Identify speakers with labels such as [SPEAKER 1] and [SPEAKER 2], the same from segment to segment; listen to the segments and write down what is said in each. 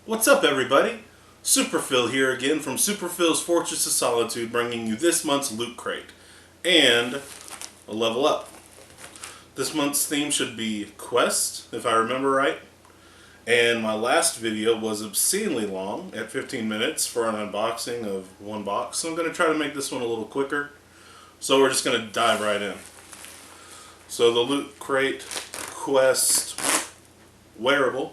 [SPEAKER 1] What's up, everybody? Superphil here again from Superphil's Fortress of Solitude, bringing you this month's Loot Crate and a level up. This month's theme should be Quest, if I remember right. And my last video was obscenely long, at 15 minutes, for an unboxing of one box. So I'm going to try to make this one a little quicker. So we're just going to dive right in. So the Loot Crate Quest wearable.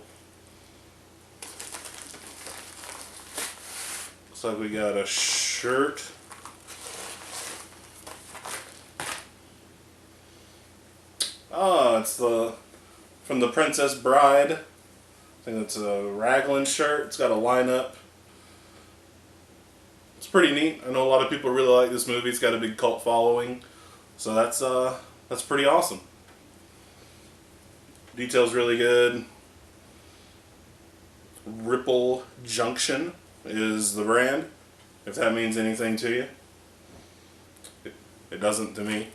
[SPEAKER 1] Looks like we got a shirt. Oh, it's from the Princess Bride. I think it's a raglan shirt. It's got a lineup. It's pretty neat. I know a lot of people really like this movie. It's got a big cult following. So that's pretty awesome. Detail's really good. Ripple Junction is the brand, if that means anything to you. It doesn't to me,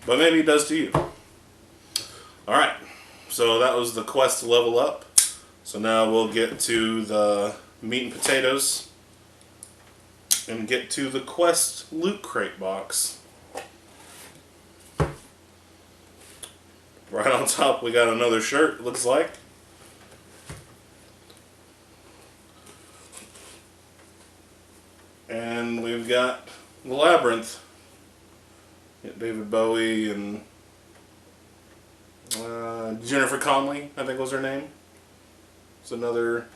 [SPEAKER 1] but maybe it does to you. Alright, so that was the quest to level up. So now we'll get to the meat and potatoes and get to the quest Loot Crate box. Right on top we got another shirt, it looks like. And we've got the Labyrinth. David Bowie and Jennifer Connelly, I think was her name. It's another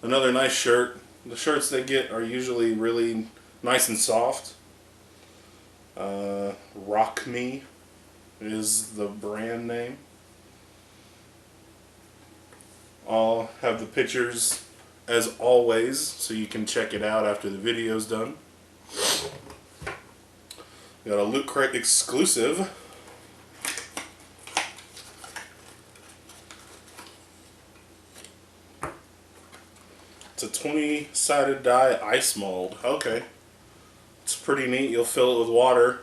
[SPEAKER 1] nice shirt. The shirts they get are usually really nice and soft. Rock Me is the brand name. I'll have the pictures as always, so you can check it out after the video's done. We got a Loot Crate exclusive. It's a 20-sided die ice mold. Okay. It's pretty neat. You'll fill it with water,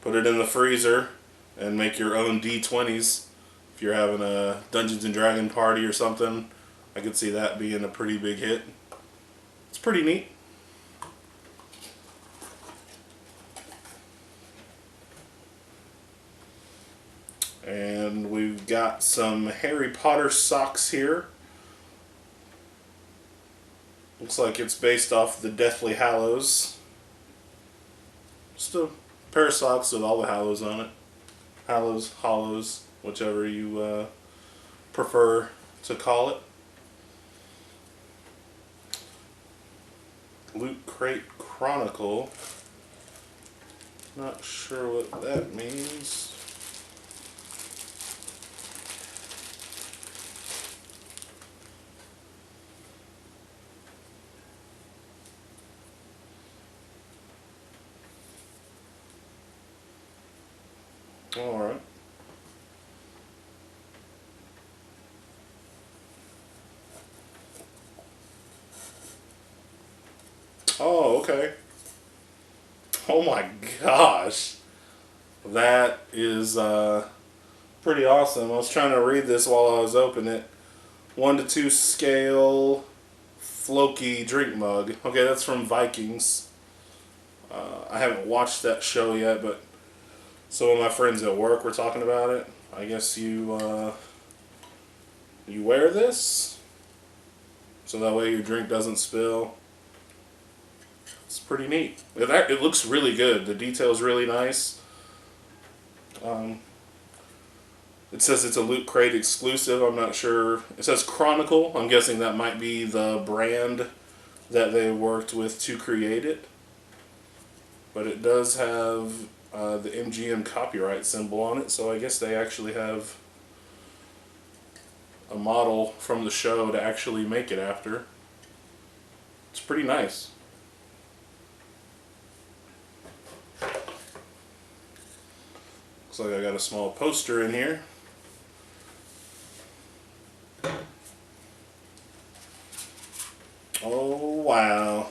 [SPEAKER 1] put it in the freezer, and make your own D20s. If you're having a Dungeons and Dragons party or something, I could see that being a pretty big hit. It's pretty neat. And we've got some Harry Potter socks here. Looks like it's based off the Deathly Hallows. Just a pair of socks with all the Hallows on it. Hallows, Hollows, whichever you prefer to call it. Loot Crate Chronicle. Not sure what that means. Alright. Oh, okay. Oh my gosh. That is pretty awesome. I was trying to read this while I was opening it. 1:2 scale Floki drink mug. Okay, that's from Vikings. I haven't watched that show yet, but some of my friends at work were talking about it. I guess you wear this so that way your drink doesn't spill. It's pretty neat. It looks really good. The detail's really nice. It says it's a Loot Crate exclusive. I'm not sure. It says Chronicle. I'm guessing that might be the brand that they worked with to create it. But it does have the MGM copyright symbol on it, so I guess they actually have a model from the show to actually make it after. It's pretty nice. Looks like I got a small poster in here. Oh wow.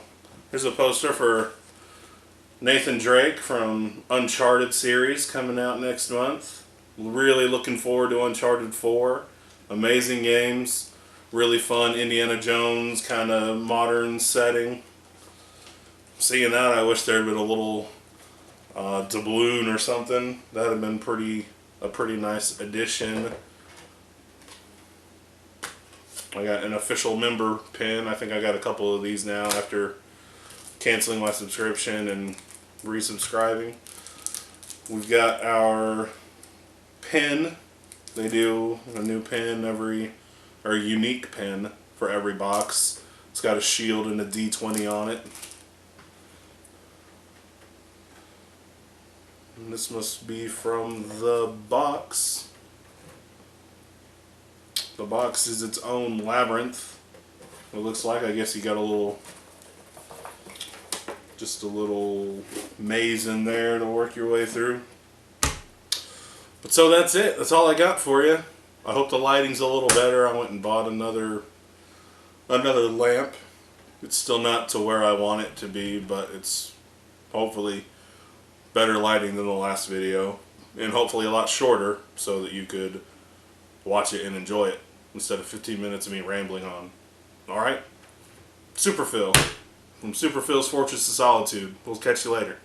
[SPEAKER 1] Here's a poster for Nathan Drake from Uncharted series coming out next month. Really looking forward to Uncharted 4. Amazing games. really fun Indiana Jones kind of modern setting. Seeing that, I wish there had been a little doubloon or something. That would have been a pretty nice addition. I got an official member pin. I think I got a couple of these now after canceling my subscription and resubscribing. We've got our pin. They do a new pin or a unique pin for every box. It's got a shield and a D20 on it. And this must be from the box. The box is its own labyrinth. It looks like, I guess you got just a little maze in there to work your way through. But so that's it. That's all I got for you. I hope the lighting's a little better. I went and bought another lamp. It's still not to where I want it to be, but it's hopefully better lighting than the last video, and hopefully a lot shorter so that you could watch it and enjoy it instead of 15 minutes of me rambling on. Alright? Superphil from Superphil's Fortress of Solitude. We'll catch you later.